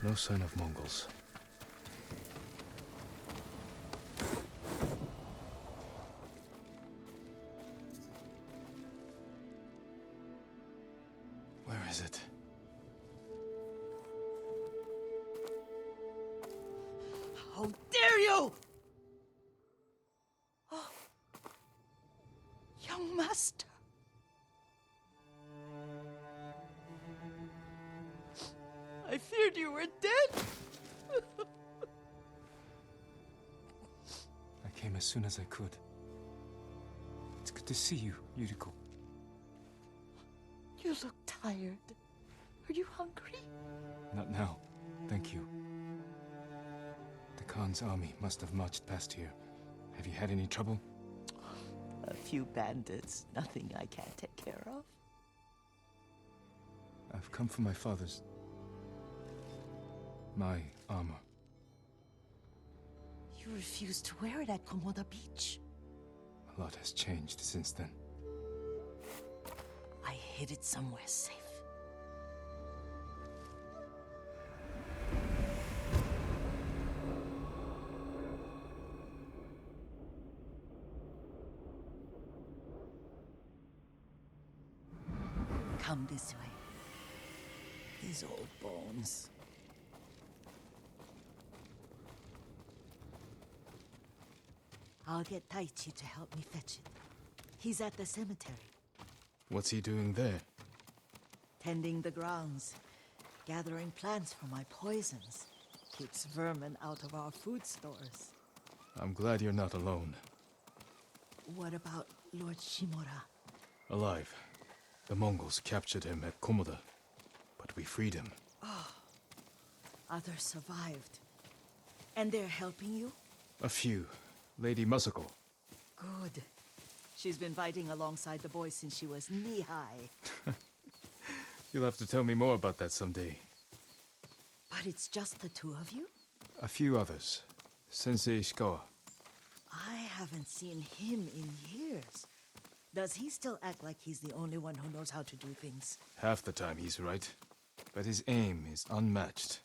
No sign of Mongols. Where is it? How dare you! Oh, young master. I feared you were dead. I came as soon as I could. It's good to see you, Yuriko. You look tired. Are you hungry? Not now. Thank you. The Khan's army must have marched past here. Have you had any trouble? A few bandits. Nothing I can't take care of. I've come for my father's... my armor. You refused to wear it at Komoda Beach. A lot has changed since then. I hid it somewhere safe. Come this way. These old bones. I'll get Taichi to help me fetch it. He's at the cemetery, What's he doing there? tending the grounds, gathering plants for my poisons. Keeps vermin out of our food stores. I'm glad you're not alone. What about Lord Shimura? Alive. The Mongols captured him at Komoda, but we freed him. Others survived. And they're helping you? A few. Lady Masako. Good. She's been fighting alongside the boys since she was knee-high. You'll have to tell me more about that someday. But it's just the two of you? A few others. Sensei Ishikawa. I haven't seen him in years. Does he still act like he's the only one who knows how to do things? Half the time he's right, but his aim is unmatched.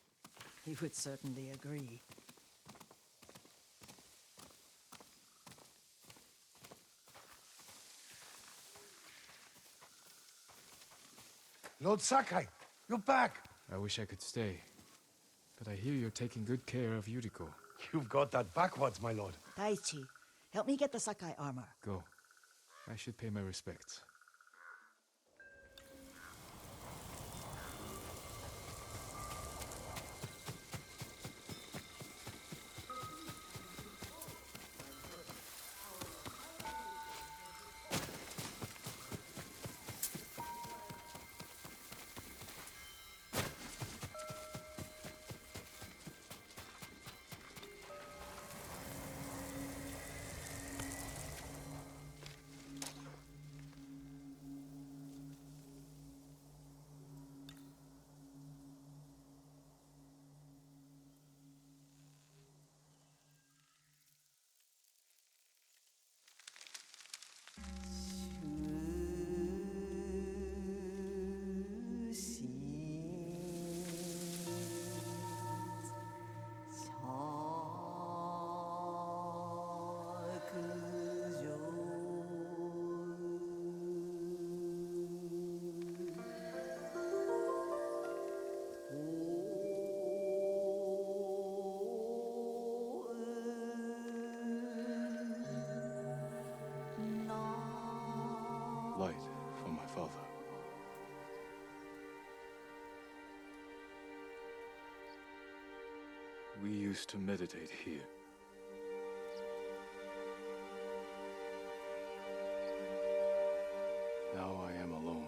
He would certainly agree. Lord Sakai, you're back. I wish I could stay, but I hear you're taking good care of Yuriko. You've got that backwards, my lord. Taichi, help me get the Sakai armor. Go. I should pay my respects. Light for my father. We used to meditate here. Now I am alone.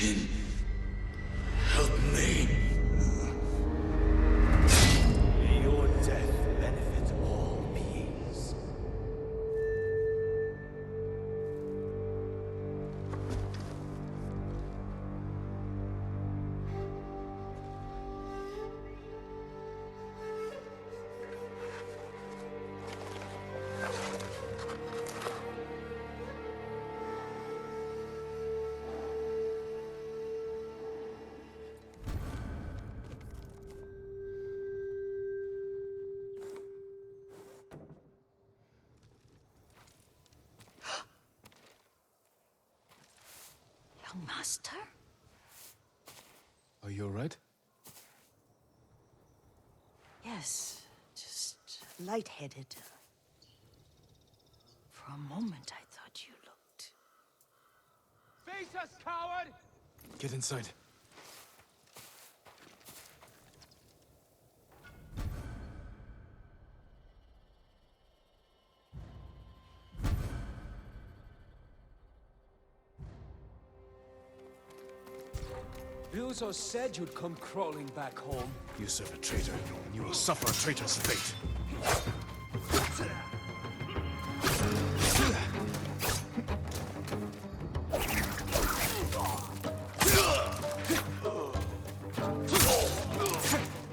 Jin, help me. May your death benefit all beings. Young master? Are you alright? Yes, just lightheaded. For a moment, I thought you looked... Face us, coward! Get inside. Ryuzo said you'd come crawling back home. You serve a traitor, and you will suffer a traitor's fate.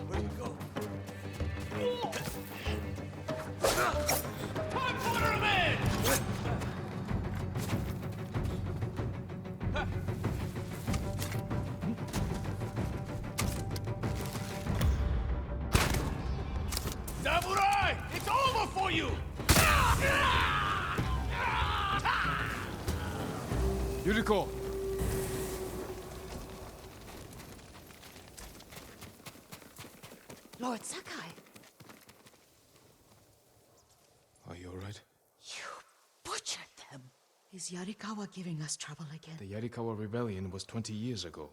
Where'd you go? Time to order him in! Samurai! It's over for you! Yuriko! Lord Sakai, Are you alright? you butchered them. Is Yarikawa giving us trouble again? The Yarikawa rebellion was 20 years ago.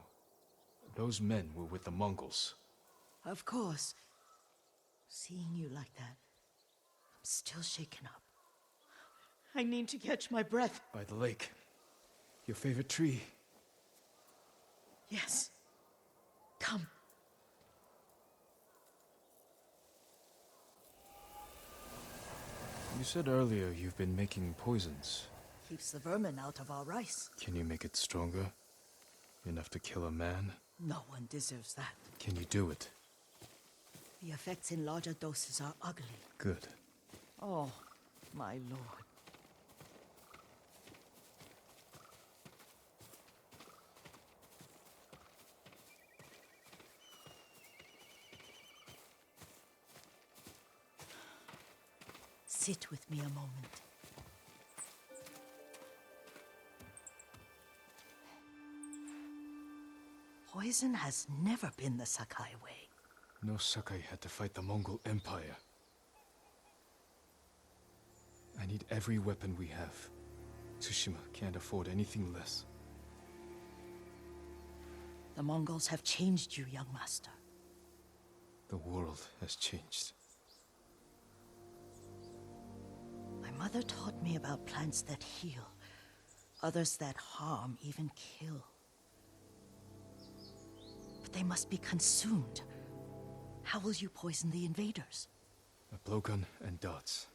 Those men were with the Mongols. Of course. Seeing you like that, I'm still shaken up. I need to catch my breath. By the lake. Your favorite tree. Yes. Come. You said earlier you've been making poisons. Keeps the vermin out of our rice. Can you make it stronger? Enough to kill a man? No one deserves that. Can you do it? The effects in larger doses are ugly. Good. Oh, my lord. Sit with me a moment. Poison has never been the Sakai way. No Sakai had to fight the Mongol Empire. I need every weapon we have. Tsushima can't afford anything less. The Mongols have changed you, young master. The world has changed. My mother taught me about plants that heal, others that harm, even kill. But they must be consumed. How will you poison the invaders? A blowgun and darts.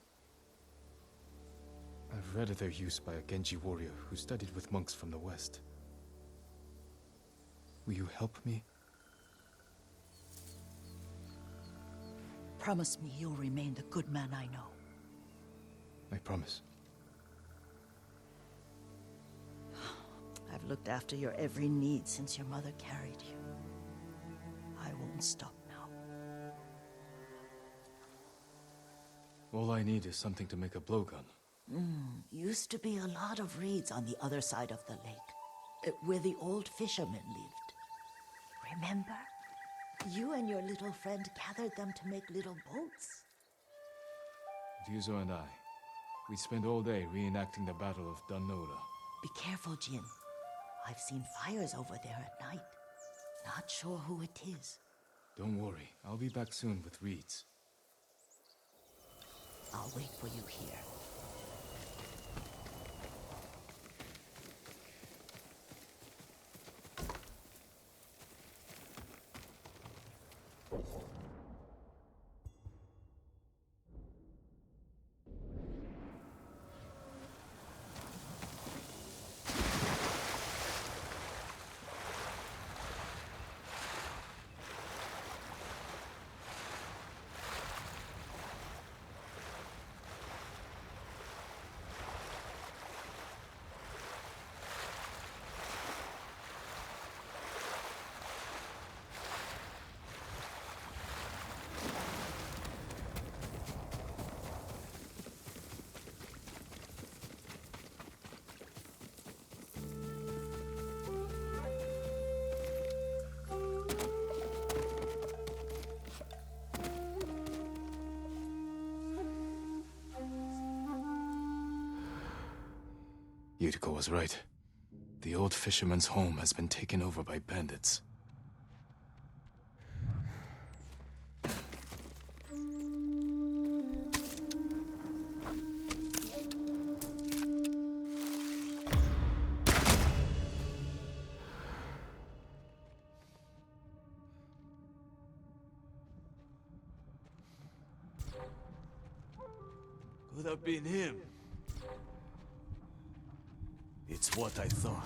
I've read of their use by a Genji warrior who studied with monks from the west. Will you help me? Promise me you'll remain the good man I know. I promise. I've looked after your every need since your mother carried you. I won't stop now. All I need is something to make a blowgun. Used to be a lot of reeds on the other side of the lake, where the old fishermen lived. Remember? You and your little friend gathered them to make little boats. Ryuzo and I, we spent all day reenacting the Battle of Danoda. Be careful, Jin. I've seen fires over there at night. Not sure who it is. Don't worry, I'll be back soon with reeds. I'll wait for you here. Yutiko was right. The old fisherman's home has been taken over by bandits. Could have been him. It's what I thought.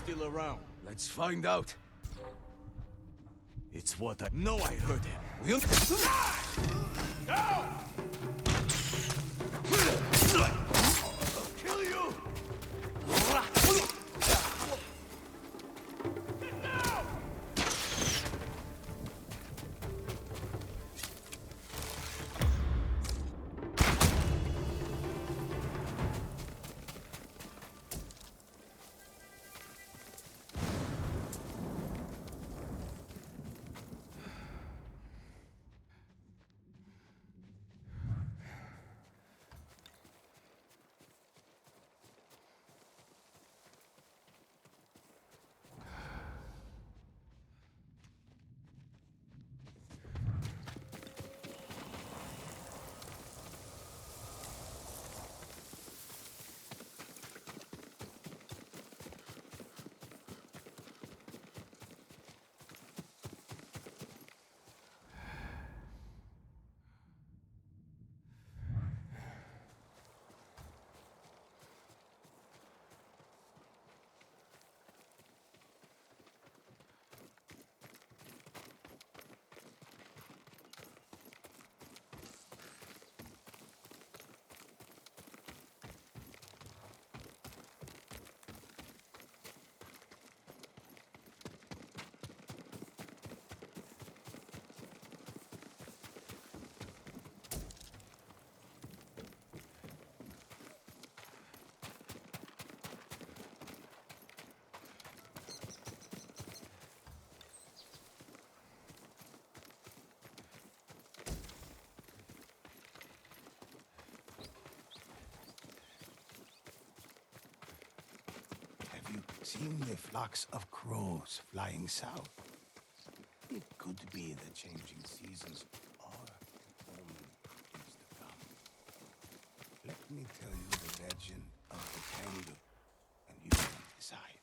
Still around. Let's find out. It's what I know. I heard him. We'll... I'll kill you! Have you seen the flocks of crows flying south? It could be the changing seasons are only things to come. Let me tell you the legend of the Tengu, and you can decide.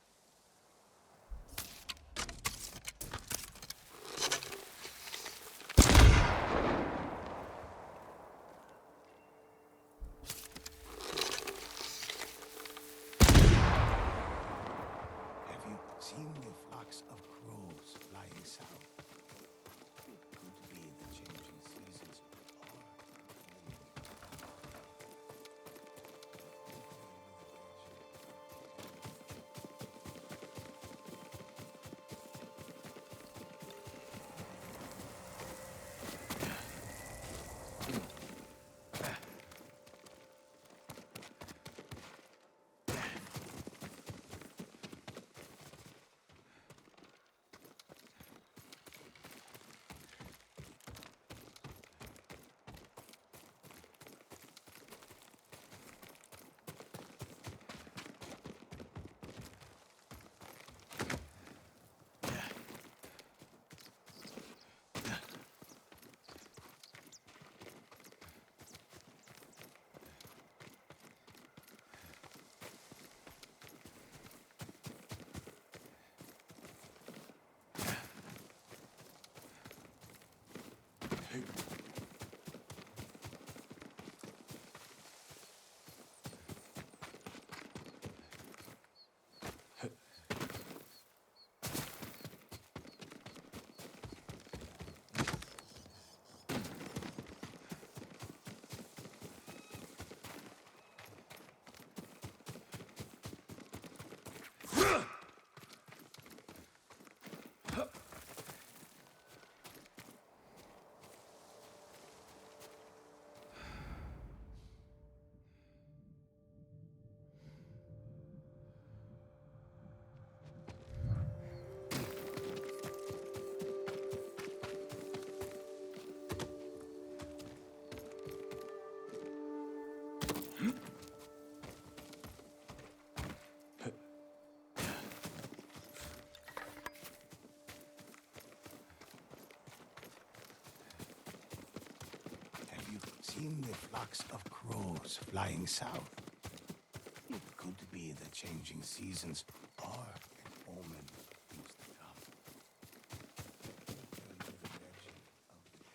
Have you seen the flocks of crows flying south? It could be the changing flocks of crows flying south. It could be the changing seasons are an omen of things to come. Turn to the legend of the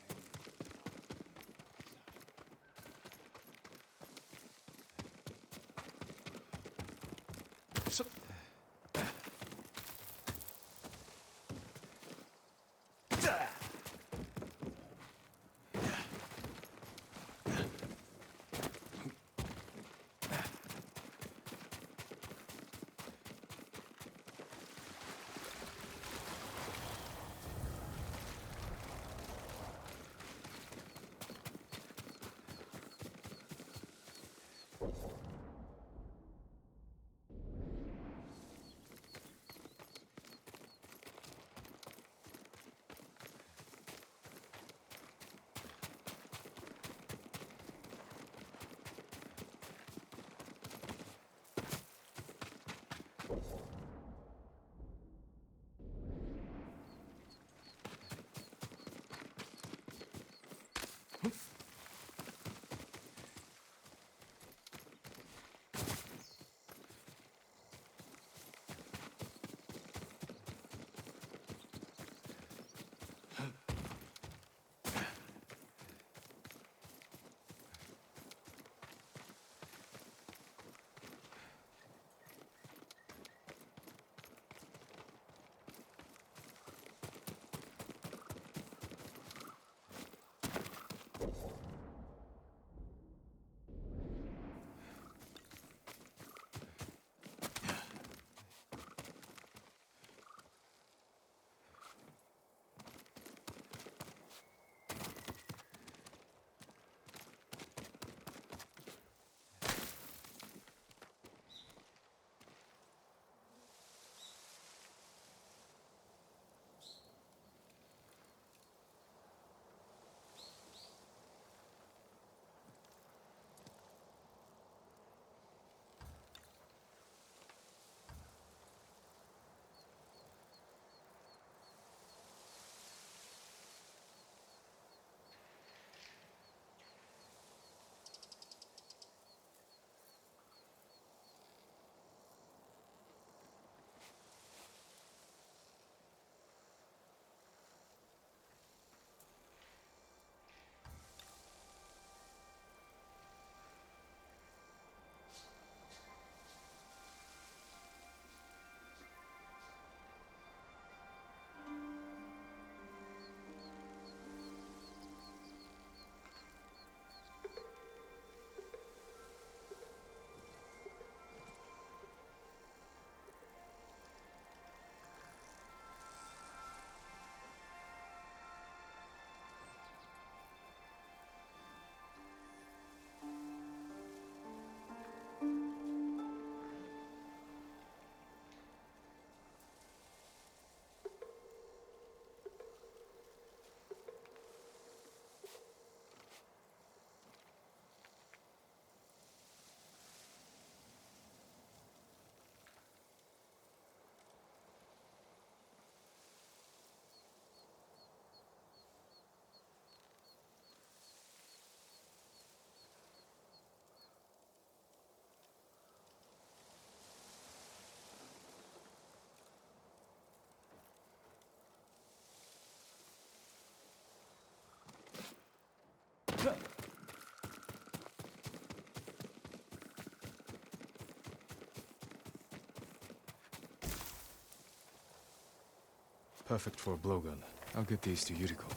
Perfect for a blowgun. I'll get these to Yuriko.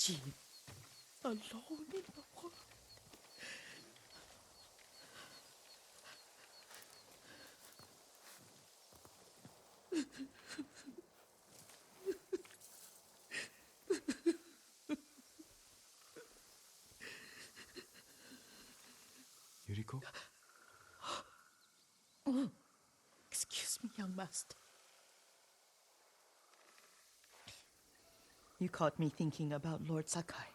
Jean, alone in the world. Yuriko? Excuse me, young master. You caught me thinking about Lord Sakai.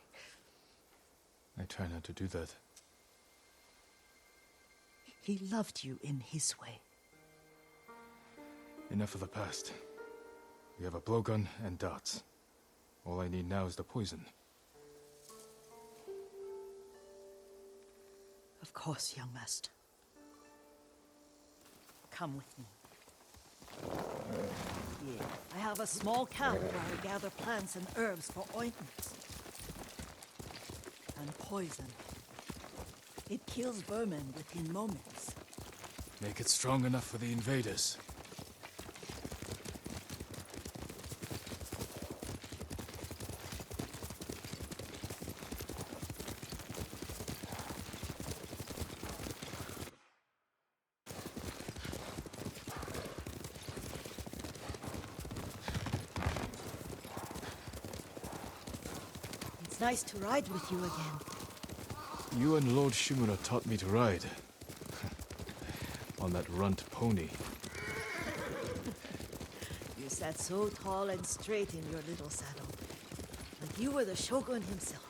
I try not to do that. He loved you in his way. Enough of the past. We have a blowgun and darts. All I need now is the poison. Of course, young master. Come with me. Yeah, I have a small camp where I gather plants and herbs for ointments. And poison. It kills vermin within moments. Make it strong enough for the invaders. It's nice to ride with you again. You and Lord Shimura taught me to ride. On that runt pony. You sat so tall and straight in your little saddle. Like you were the shogun himself.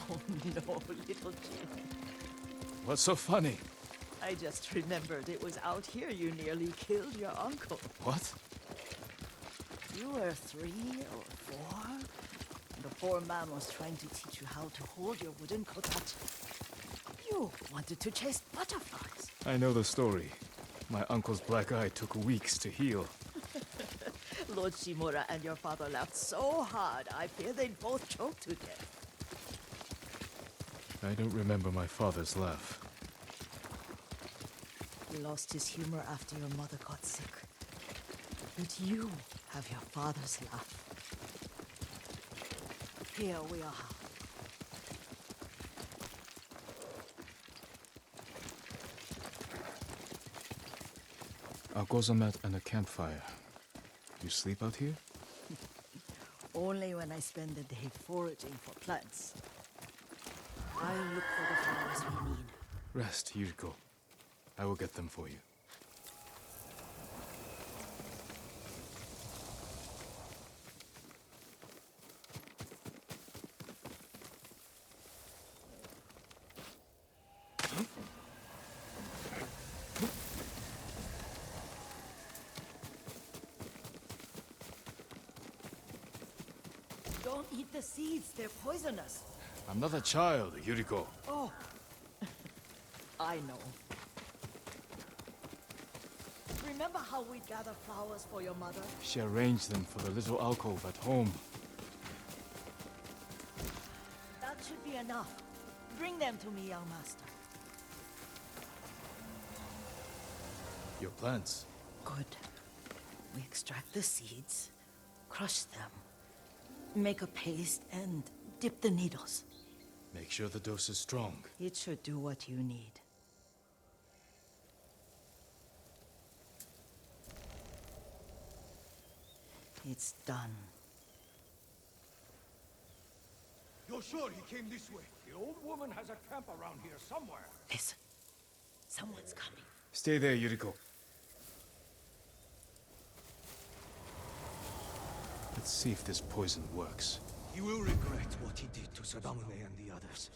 Oh no, little Jim. What's so funny? I just remembered it was out here you nearly killed your uncle. What? You were 3 or 4? The poor man was trying to teach you how to hold your wooden kotachi. You wanted to chase butterflies. I know the story. My uncle's black eye took weeks to heal. Lord Shimura and your father laughed so hard, I fear they'd both choke to death. I don't remember my father's laugh. He lost his humor after your mother got sick. But you have your father's laugh. Here we are. A gozamat and a campfire. You sleep out here? Only when I spend the day foraging for plants. I look for the flowers we need. Rest, Yuriko. I will get them for you. Don't eat the seeds, they're poisonous. I'm not a child, Yuriko. Oh, I know. Remember how we'd gather flowers for your mother? She arranged them for the little alcove at home. That should be enough. Bring them to me, young master. Your plants. Good. We extract the seeds, crush them, make a paste, and dip the needles. Make sure the dose is strong. It should do what you need. It's done. You're sure he came this way? The old woman has a camp around here somewhere. Listen. Someone's coming. Stay there, Yuriko. Let's see if this poison works. He will regret what he did to Sadamune and the others.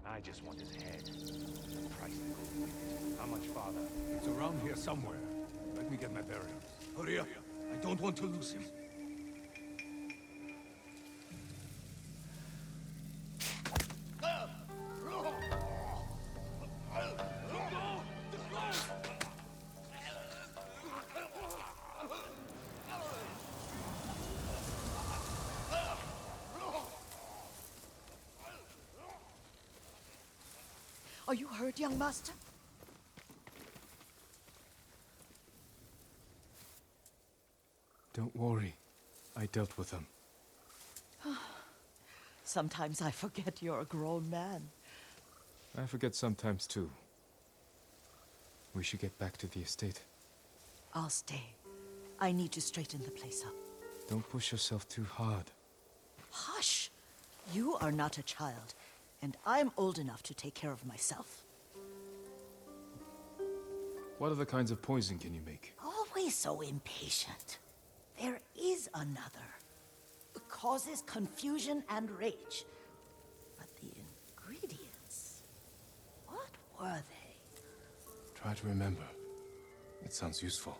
I just want his head. The price that goes with it. How much, Father? It's around here somewhere. Let me get my bearings. Hurry up. I don't want to lose him. Are you hurt, young master? Don't worry. I dealt with them. Sometimes I forget you're a grown man. I forget sometimes too. We should get back to the estate. I'll stay. I need to straighten the place up. Don't push yourself too hard. Hush! You are not a child, and I'm old enough to take care of myself. What other kinds of poison can you make? Always so impatient. There is another. It causes confusion and rage. But the ingredients... what were they? Try to remember. It sounds useful.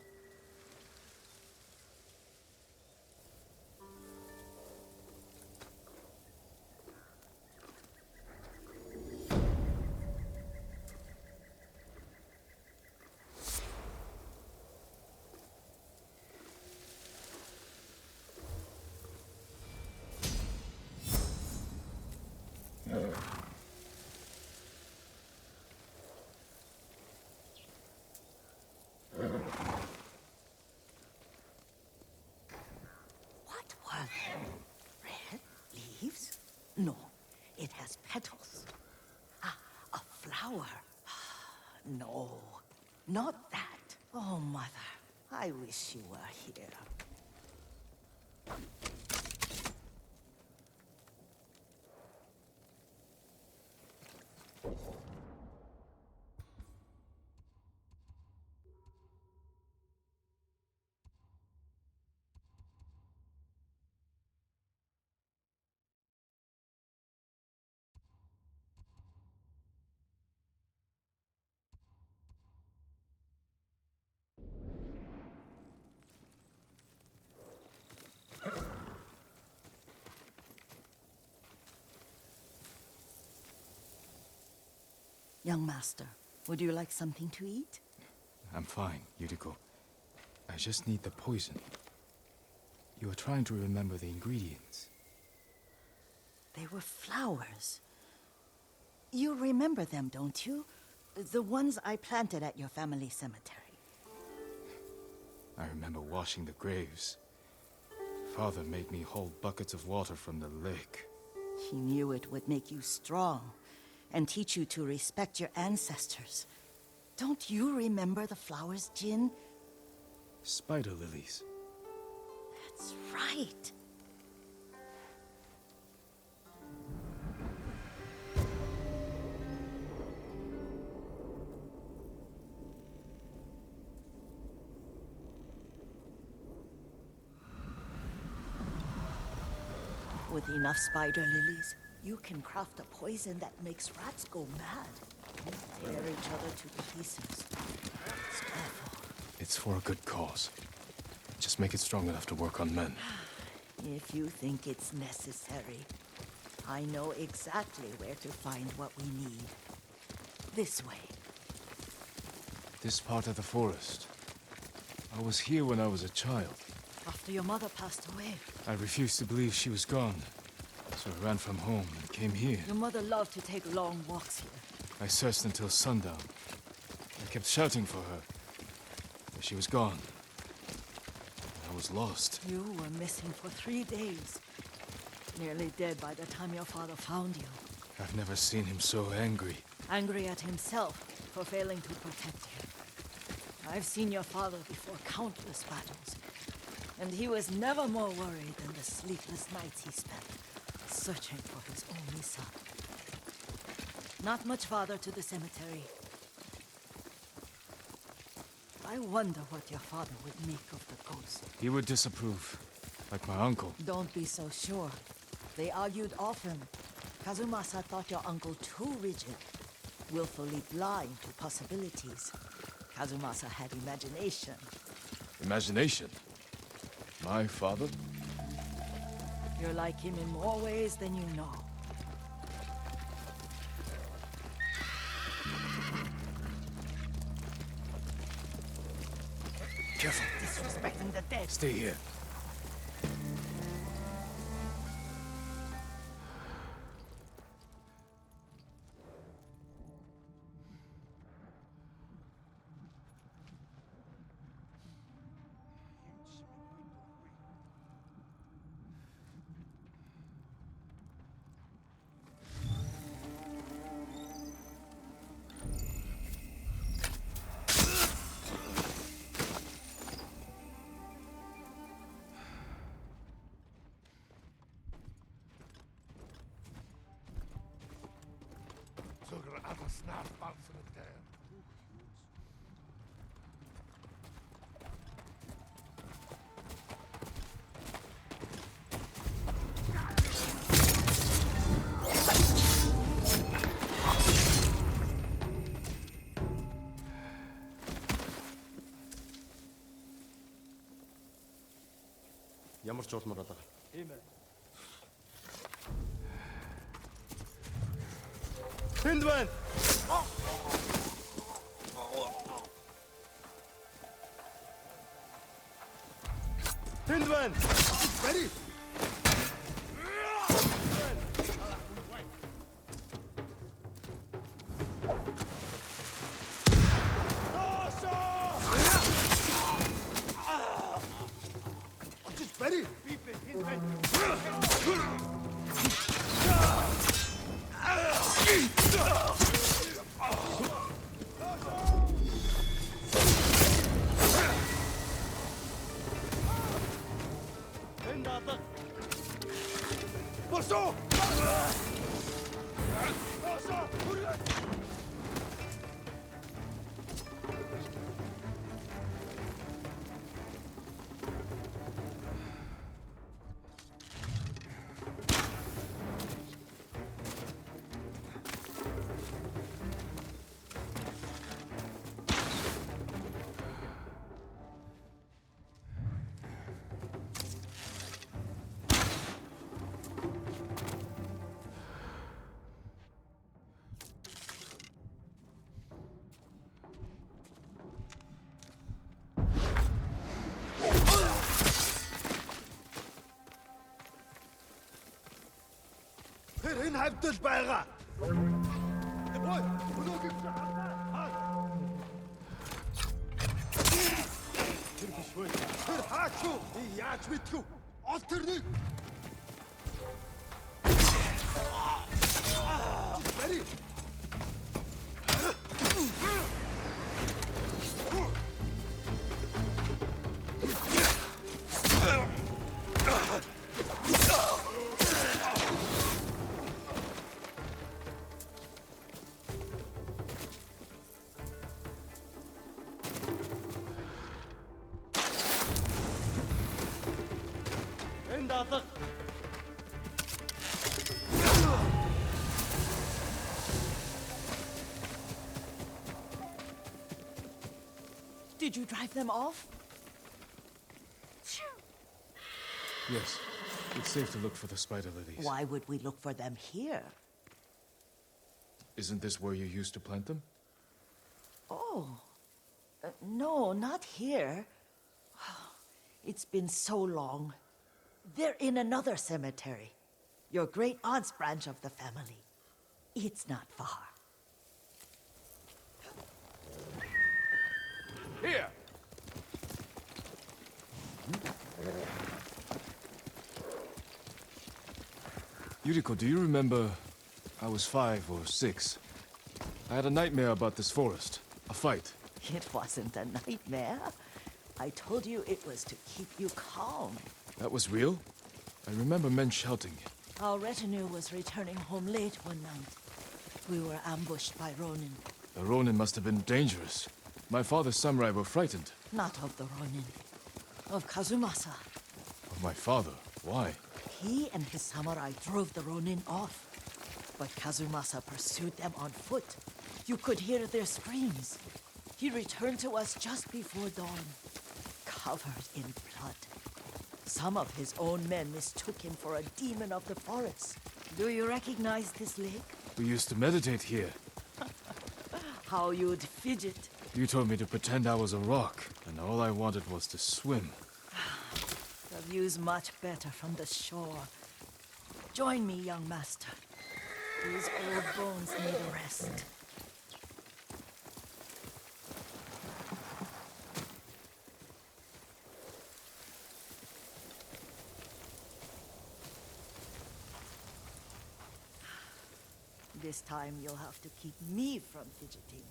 What were they? Red leaves? No, it has petals. Ah, a flower. No, not that. Oh, mother, I wish you were here. Young master, would you like something to eat? I'm fine, Yuriko. I just need the poison. You are trying to remember the ingredients. They were flowers. You remember them, don't you? The ones I planted at your family cemetery. I remember washing the graves. Father made me hold buckets of water from the lake. He knew it would make you strong and teach you to respect your ancestors. Don't you remember the flowers, Jin? Spider lilies. That's right. With enough spider lilies, you can craft a poison that makes rats go mad and tear each other to pieces. It's awful. It's for a good cause. Just make it strong enough to work on men. If you think it's necessary, I know exactly where to find what we need. This way. This part of the forest. I was here when I was a child. After your mother passed away. I refused to believe she was gone. So I ran from home and came here. Your mother loved to take long walks here. I searched until sundown. I kept shouting for her. But she was gone. I was lost. You were missing for 3 days. Nearly dead by the time your father found you. I've never seen him so angry. Angry at himself for failing to protect you. I've seen your father before countless battles. And he was never more worried than the sleepless nights he spent searching for his only son. Not much farther to the cemetery. I wonder what your father would make of the ghost. He would disapprove, like my uncle. Don't be so sure. They argued often. Kazumasa thought your uncle too rigid, willfully blind to possibilities. Kazumasa had imagination. Imagination? My father? You're like him in more ways than you know. Careful. Disrespecting the dead. Stay here. snart bouncing it there. Ямар ч улмаар байгаа. Тийм ээ. Тэнд байна. Тэнд байна. Ready? Ready? Тэнд алга. Босоо! Тэр энэ хавьдал байгаа. Ой, өнөөдөр тэр биш вэ? Тэр хаач юу? Би яаж мэдхүү? Ол тэрнийг. Бэри. Тэнд алга. Did you drive them off? Yes. It's safe to look for the spider lilies. Why would we look for them here? Isn't this where you used to plant them? Oh, no, not here. It's been so long. They're in another cemetery. Your great aunt's branch of the family. It's not far. Here! Yuriko, do you remember? I was 5 or 6. I had a nightmare about this forest. A fight. It wasn't a nightmare. I told you it was to keep you calm. That was real? I remember men shouting. Our retinue was returning home late one night. We were ambushed by Ronin. The Ronin must have been dangerous. My father's samurai were frightened. Not of the Ronin. Of Kazumasa. Of my father. Why? He and his samurai drove the Ronin off. But Kazumasa pursued them on foot. You could hear their screams. He returned to us just before dawn, covered in blood. Some of his own men mistook him for a demon of the forest. Do you recognize this lake? We used to meditate here. How you'd fidget. You told me to pretend I was a rock, and all I wanted was to swim. The view's much better from the shore. Join me, young master. These old bones need a rest. This time you'll have to keep me from fidgeting.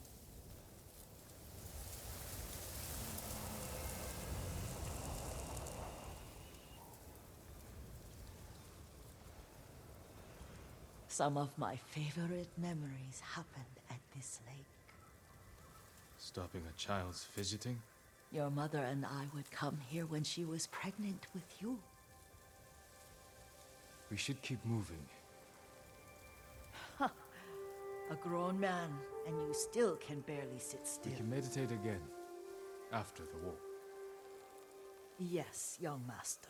Some of my favorite memories happened at this lake. Stopping a child's fidgeting? Your mother and I would come here when she was pregnant with you. We should keep moving. A grown man, and you still can barely sit still. We can meditate again. After the war. Yes, young master.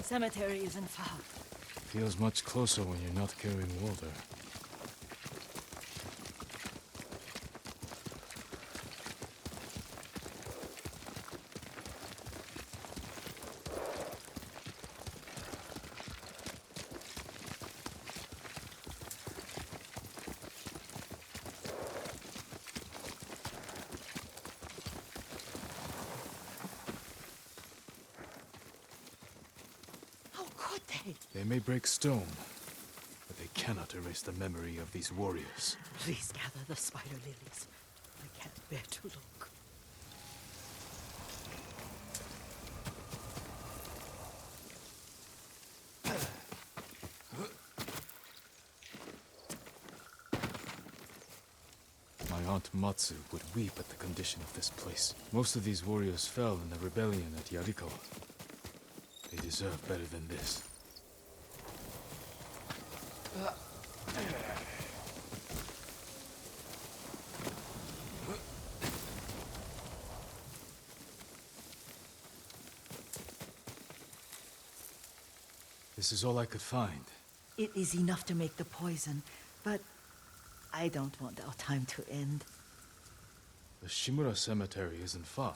Cemetery isn't far. Feels much closer when you're not carrying water. How could they? They may break stone, but they cannot erase the memory of these warriors. Please gather the spider lilies. I can't bear to look. My aunt Matsu would weep at the condition of this place. Most of these warriors fell in the rebellion at Yarikawa. They deserve better than this. This is all I could find. It is enough to make the poison, but I don't want our time to end. The Shimura Cemetery isn't far.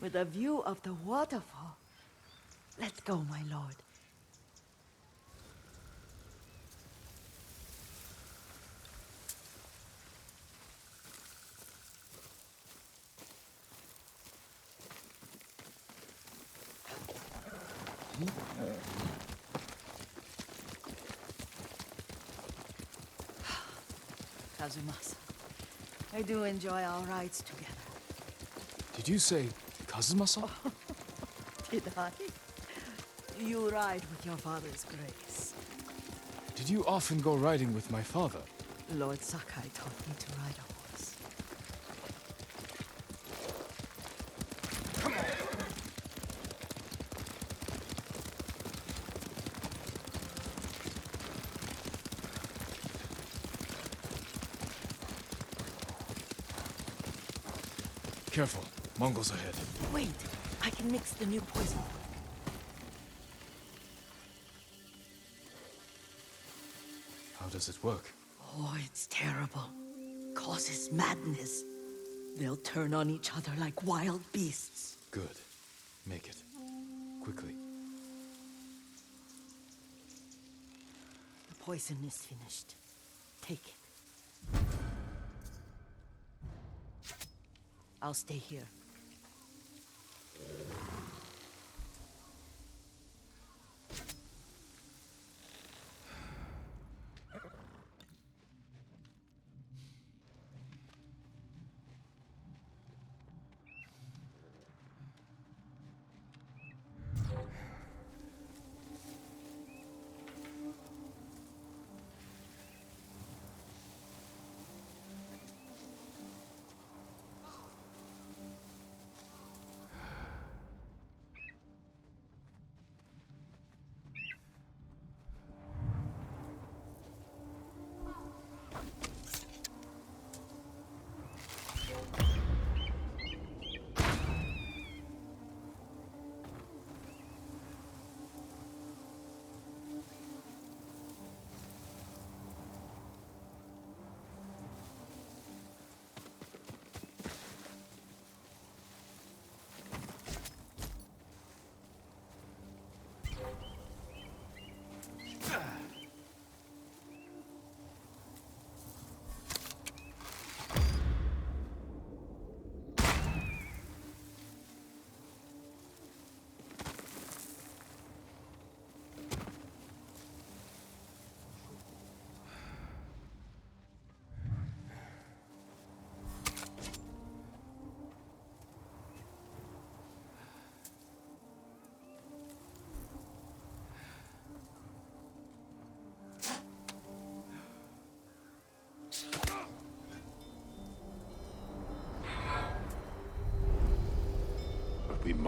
With a view of the waterfall. Let's go, my lord. Kazumasa, I do enjoy our rides together. Did you say Kazumasa? Did I? You ride with your father's grace. Did you often go riding with my father? Lord Sakai taught me to ride a horse. Careful, Mongols ahead. Wait, I can mix the new poison. How does it work? Oh, it's terrible. Causes madness. They'll turn on each other like wild beasts. Good. Make it. Quickly. The poison is finished. Take it. I'll stay here.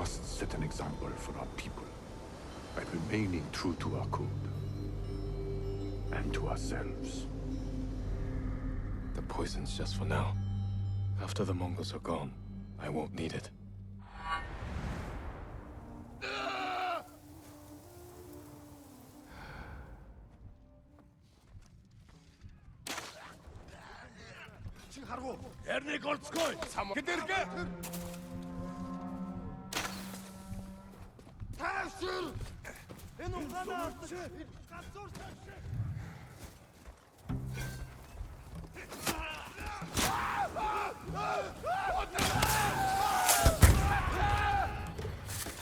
must set an example for our people by remaining true to our code and to ourselves. The poison's just for now. After the Mongols are gone, I won't need it. Эрнийг олцгоё. Хэдэргэ? Таашир! Энэ угаанаа алдаж газуур тавьчих.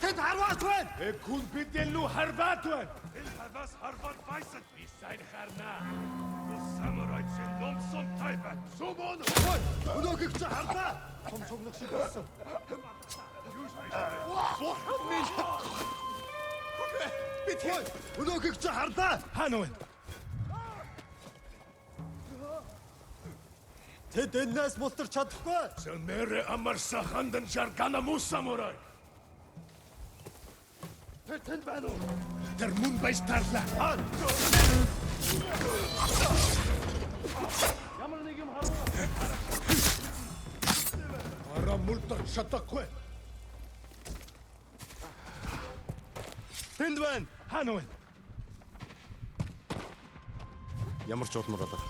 Тэд харваад байна. Хүн бидэн лүү харваад байна. Энэ хаваас харваад байсан. Би сайн харнаа. Самурайч номсон тайван. Сумон. Өнөөхийг чи харлаа. Том цогнох шиг болсон. Бид Өнөөхийг чи харлаа. хаана вэ? Тэд энэс мултарч чадахгүй. Сэнэрэ амарса хандан шаргана мус самурай. Тэнд байна уу? Тэр мөн байж тарлаа. Ямар нэг юм хараа. Ара мултар чадахгүй. Тэнд байна. Хаана вэ? Ямар ч удмар болоо.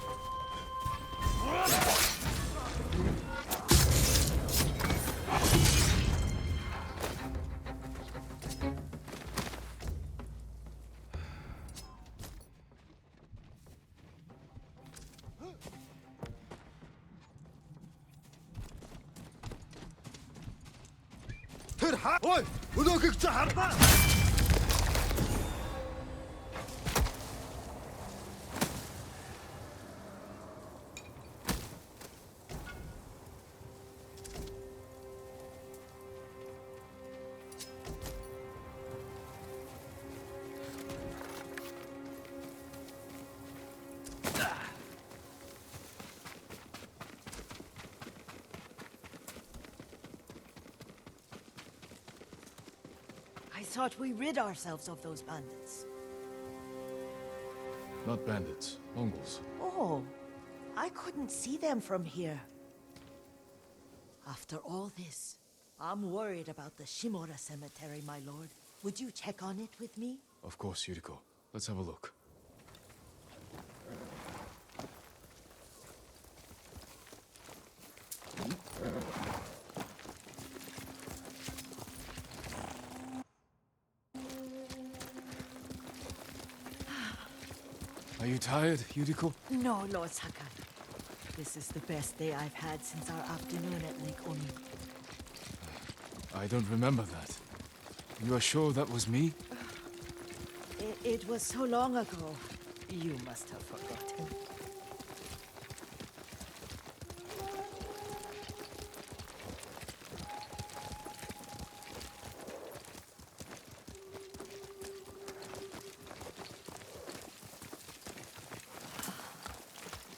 Тэр хаа? Ой, өнөөхийг чи харлаа. I thought we rid ourselves of those bandits. Not bandits, Mongols. Oh, I couldn't see them from here. After all this, I'm worried about the Shimura cemetery, my lord. Would you check on it with me? Of course, Yuriko. Let's have a look. Are you tired, Yuriko? No, Lord Sakai. This is the best day I've had since our afternoon at Lake Oni. I don't remember that. You are sure that was me? It was so long ago. You must have forgotten.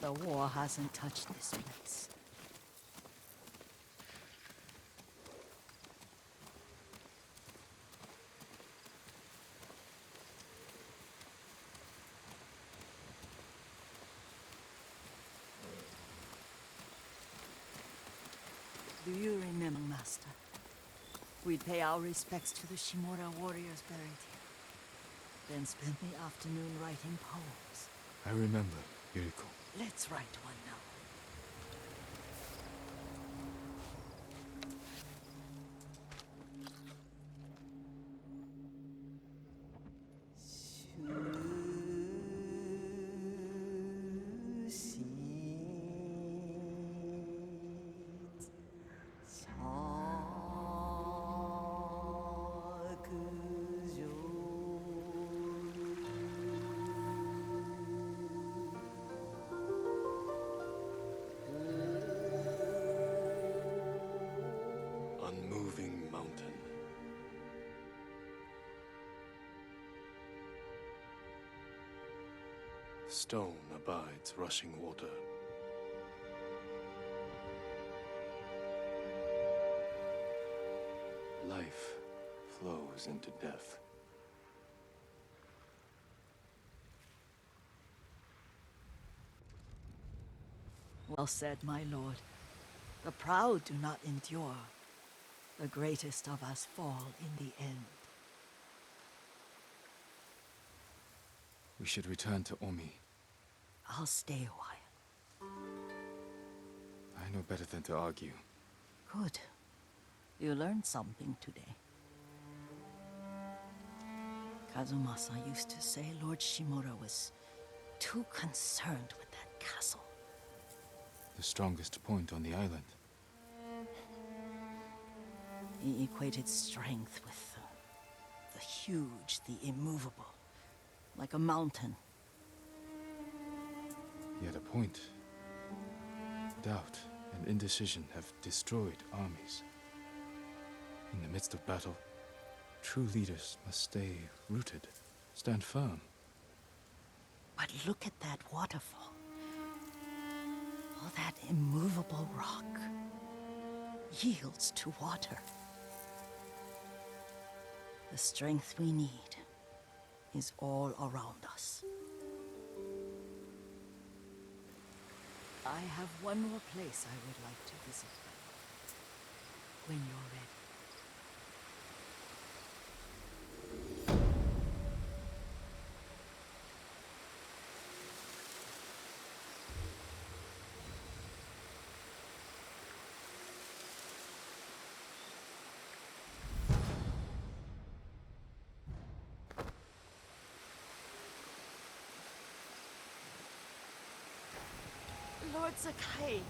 The war hasn't touched this place. Do you remember, Master? We'd pay our respects to the Shimura warriors buried here. Then spend the afternoon writing poems. I remember, Yuriko. Let's write one now. Unmoving mountain. Stone abides rushing water. Life flows into death. Well said, my lord. The proud do not endure. The greatest of us fall in the end. We should return to Omi. I'll stay a while. I know better than to argue. Good. You learned something today. Kazumasa used to say Lord Shimura was too concerned with that castle. The strongest point on the island. He equated strength with the huge, the immovable, like a mountain. Yet a point. Doubt and indecision have destroyed armies. In the midst of battle, true leaders must stay rooted, stand firm. But look at that waterfall. All that immovable rock yields to water. The strength we need is all around us. I have one more place I would like to visit. When you're ready. Lord Sakai,